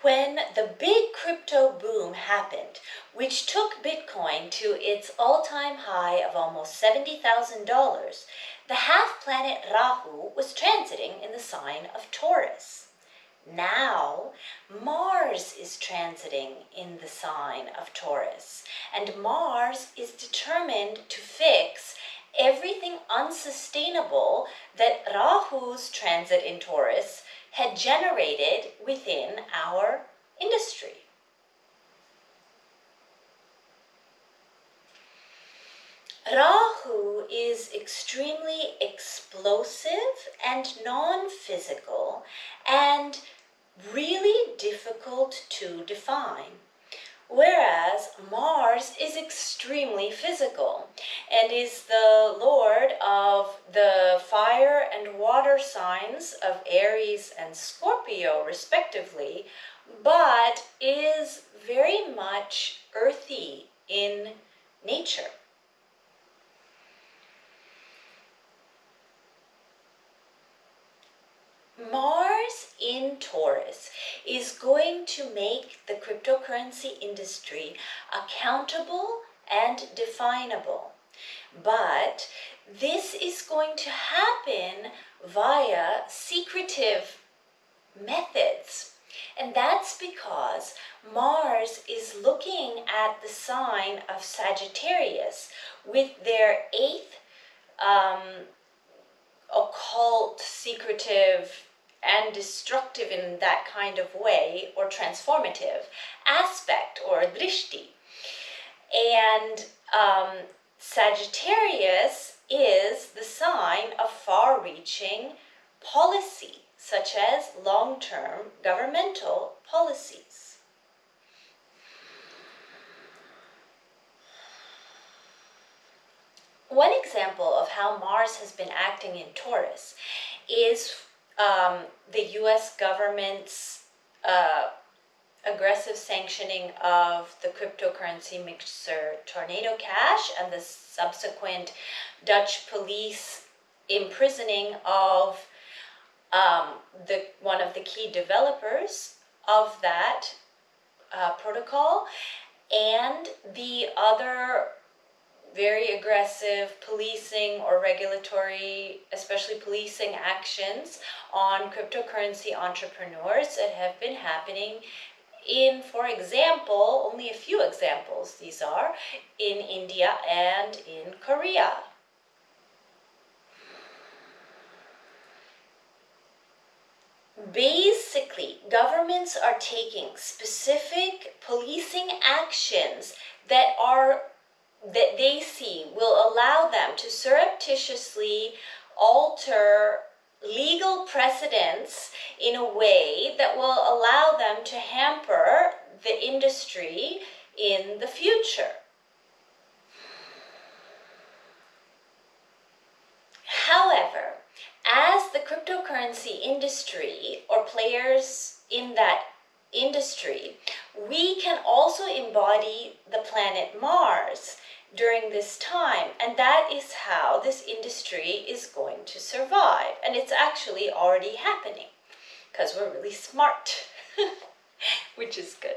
when the big crypto boom happened, which took Bitcoin to its all-time high of almost $70,000, the half-planet Rahu was transiting in the sign of Taurus. Now, Mars is transiting in the sign of Taurus, and Mars is determined to fix everything unsustainable that Rahu's transit in Taurus had generated within our industry. Rahu is extremely explosive and non-physical and really difficult to define, whereas Mars is extremely physical and is the lord of the fire and water signs of Aries and Scorpio respectively, but is very much earthy in nature. Mars in Taurus is going to make the cryptocurrency industry accountable and definable. But this is going to happen via secretive methods. And that's because Mars is looking at the sign of Sagittarius with their eighth occult, secretive, and destructive in that kind of way, or transformative aspect, or drishti. And Sagittarius is the sign of far-reaching policy, such as long-term governmental policies. One example of how Mars has been acting in Taurus is the U.S. government's aggressive sanctioning of the cryptocurrency mixer Tornado Cash and the subsequent Dutch police imprisoning of one of the key developers of that protocol, and the other very aggressive policing or regulatory, especially policing actions on cryptocurrency entrepreneurs that have been happening in, for example, only a few examples these are, in India and in Korea. Basically, governments are taking specific policing actions that they see will allow them to surreptitiously alter legal precedents in a way that will allow them to hamper the industry in the future. However, as the cryptocurrency industry or players in that industry, we can also embody the planet Mars during this time, and that is how this industry is going to survive. And it's actually already happening because we're really smart, which is good.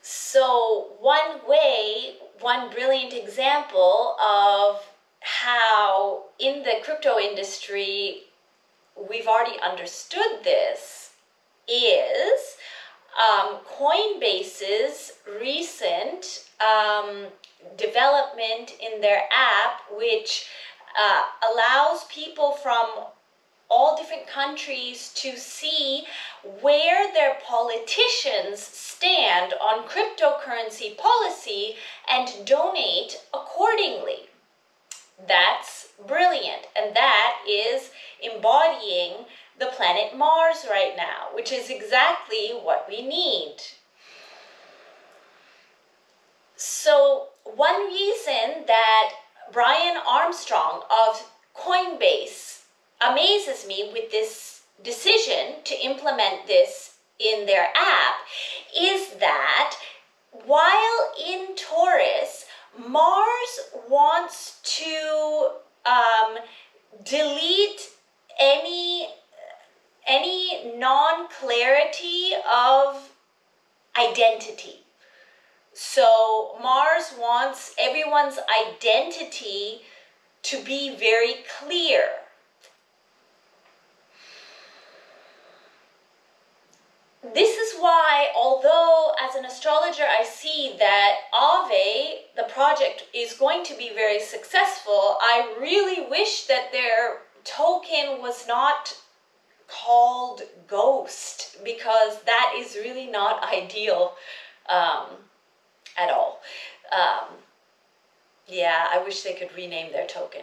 So one brilliant example of how in the crypto industry we've already understood this is Coinbase's recent development in their app, which allows people from all different countries to see where their politicians stand on cryptocurrency policy and donate accordingly. That's brilliant, and that is embodying the planet Mars right now, which is exactly what we need. So one reason that Brian Armstrong of Coinbase amazes me with this decision to implement this in their app is that while in Taurus, Mars wants to delete any any non-clarity of identity. So Mars wants everyone's identity to be very clear. This is why, although as an astrologer I see that Aave, the project, is going to be very successful, I really wish that their token was not called Ghost, because that is really not ideal at all. Yeah, I wish they could rename their token.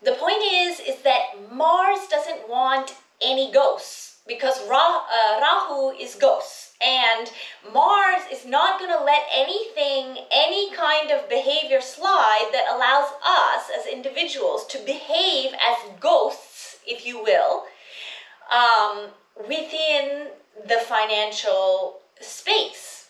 The point is that Mars doesn't want any ghosts, because Rahu is ghosts, and Mars is not going to let anything, any kind of behavior slide that allows us as individuals to behave as ghosts, if you will, within the financial space.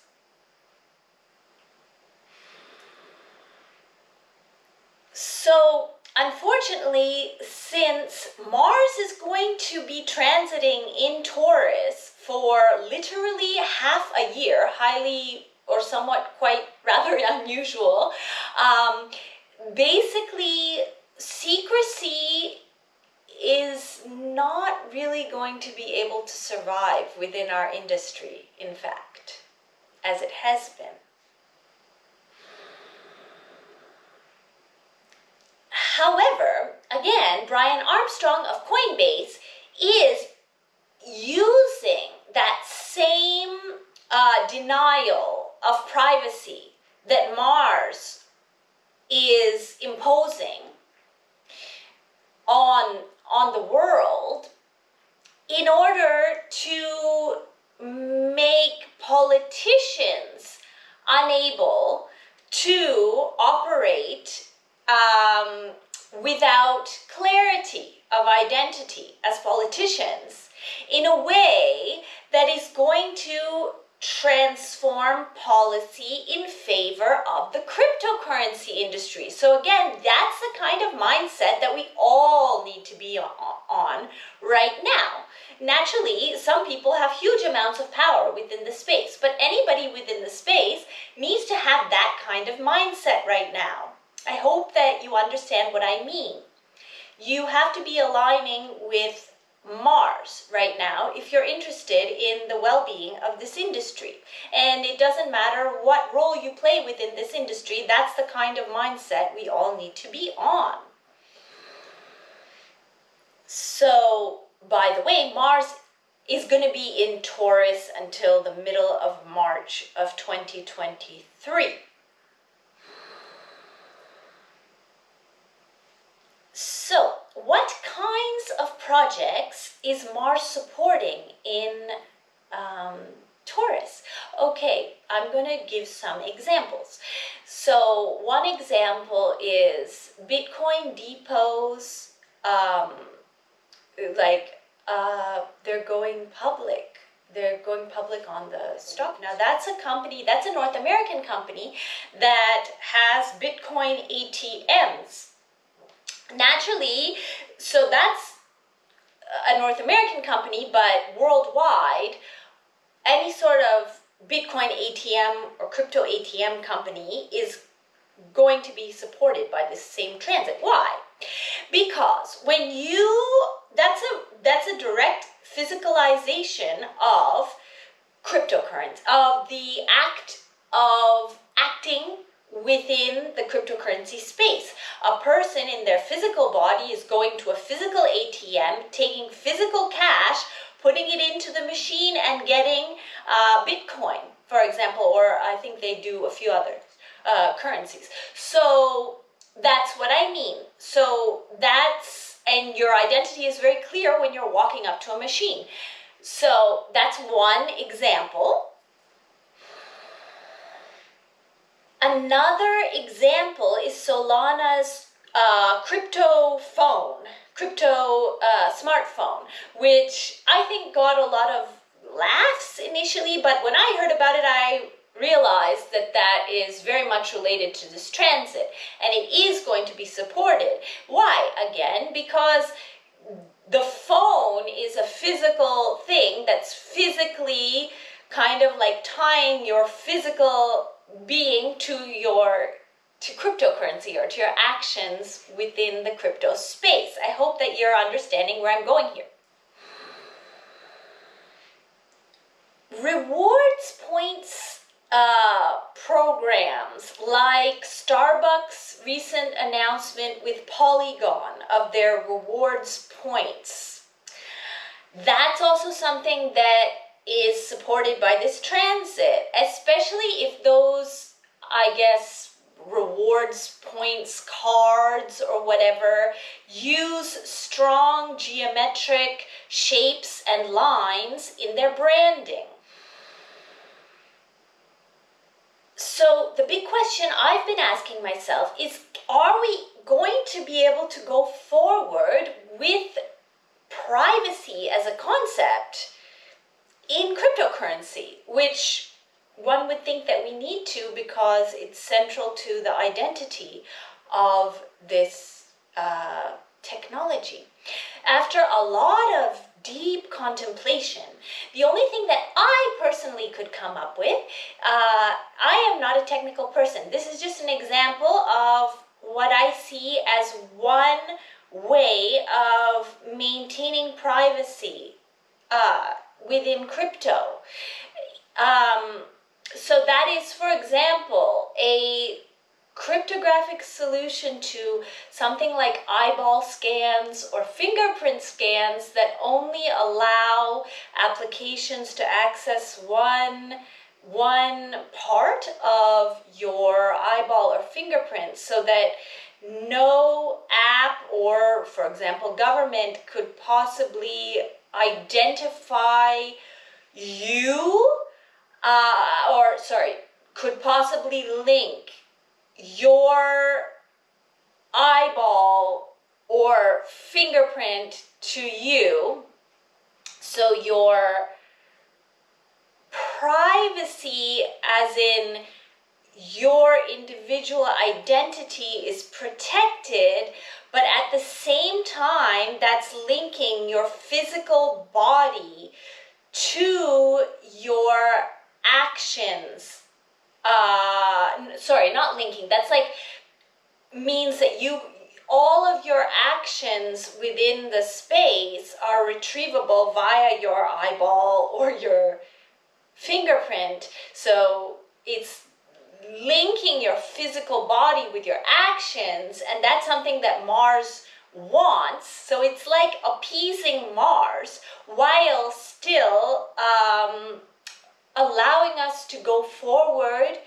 So, unfortunately, since Mars is going to be transiting in Taurus for literally half a year, highly or somewhat quite rather unusual, basically secrecy is not really going to be able to survive within our industry, in fact, as it has been. However, again, Brian Armstrong of Coinbase is using that same denial of privacy that Mars is imposing on the world in order to make politicians unable to operate without clarity of identity as politicians in a way that is going to transform policy in favor of the cryptocurrency industry. So again, that's the kind of mindset that we all need to be on right now. Naturally, some people have huge amounts of power within the space, but anybody within the space needs to have that kind of mindset right now. I hope that you understand what I mean. You have to be aligning with Mars right now if you're interested in the well-being of this industry. And it doesn't matter what role you play within this industry, that's the kind of mindset we all need to be on. So, by the way, Mars is going to be in Taurus until the middle of March of 2023. So, what kinds of projects is Mars supporting in Taurus? Okay, I'm going to give some examples. So, one example is Bitcoin depots, they're going public. They're going public on the stock. Now, that's a company, that's a North American company that has Bitcoin ATMs. Naturally, so that's a North American company, but worldwide, any sort of Bitcoin ATM or crypto ATM company is going to be supported by this same transit. Why? Because when that's a direct physicalization of cryptocurrency, of the act of acting within the cryptocurrency space. A person in their physical body is going to a physical ATM, taking physical cash, putting it into the machine and getting Bitcoin, for example, or I think they do a few other currencies. So that's what I mean. So and your identity is very clear when you're walking up to a machine. So that's one example. Another example is Solana's crypto smartphone, which I think got a lot of laughs initially, but when I heard about it, I realize that that is very much related to this transit, and it is going to be supported. Why? Again, because the phone is a physical thing that's physically kind of like tying your physical being to cryptocurrency or to your actions within the crypto space. I hope that you're understanding where I'm going here. Rewards points programs like Starbucks' recent announcement with Polygon of their rewards points. That's also something that is supported by this transit, especially if those, I guess, rewards points cards or whatever use strong geometric shapes and lines in their branding. So the big question I've been asking myself is, are we going to be able to go forward with privacy as a concept in cryptocurrency, which one would think that we need to because it's central to the identity of this technology. After a lot of deep contemplation, the only thing that I personally could come up with, I am not a technical person. This is just an example of what I see as one way of maintaining privacy within crypto. So that is, for example, a cryptographic solution to something like eyeball scans or fingerprint scans that only allow applications to access one part of your eyeball or fingerprint, so that no app or, for example, government could possibly identify you, could possibly link your eyeball or fingerprint to you, so your privacy, as in your individual identity, is protected, but at the same time that's linking your physical body to your actions. Not linking. That's like means that all of your actions within the space are retrievable via your eyeball or your fingerprint. So it's linking your physical body with your actions, and that's something that Mars wants. So it's like appeasing Mars while still allowing us to go forward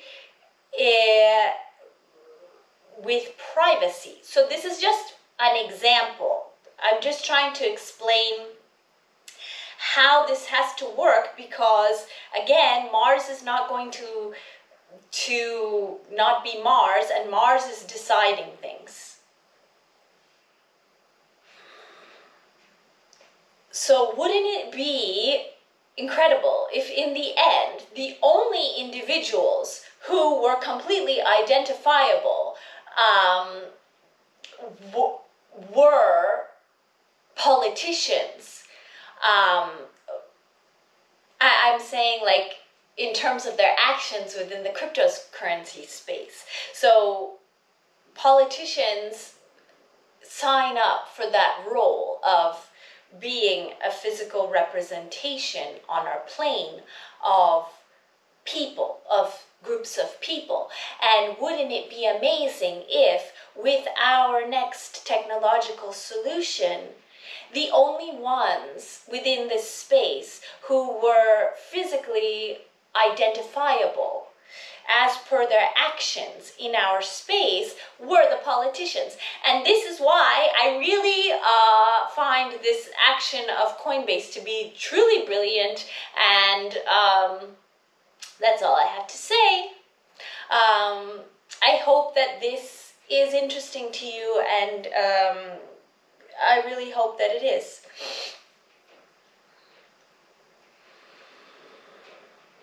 with privacy. So this is just an example. I'm just trying to explain how this has to work, because again, Mars is not going to not be Mars, and Mars is deciding things. So wouldn't it be incredible if in the end the only individuals who were completely identifiable were politicians? I'm saying, like, in terms of their actions within the cryptocurrency space. So politicians sign up for that role of being a physical representation on our plane of people, of groups of people. And wouldn't it be amazing if, with our next technological solution, the only ones within this space who were physically identifiable as per their actions in our space were the politicians? And this is why I really find this action of Coinbase to be truly brilliant, and that's all I have to say. I hope that this is interesting to you, and I really hope that it is.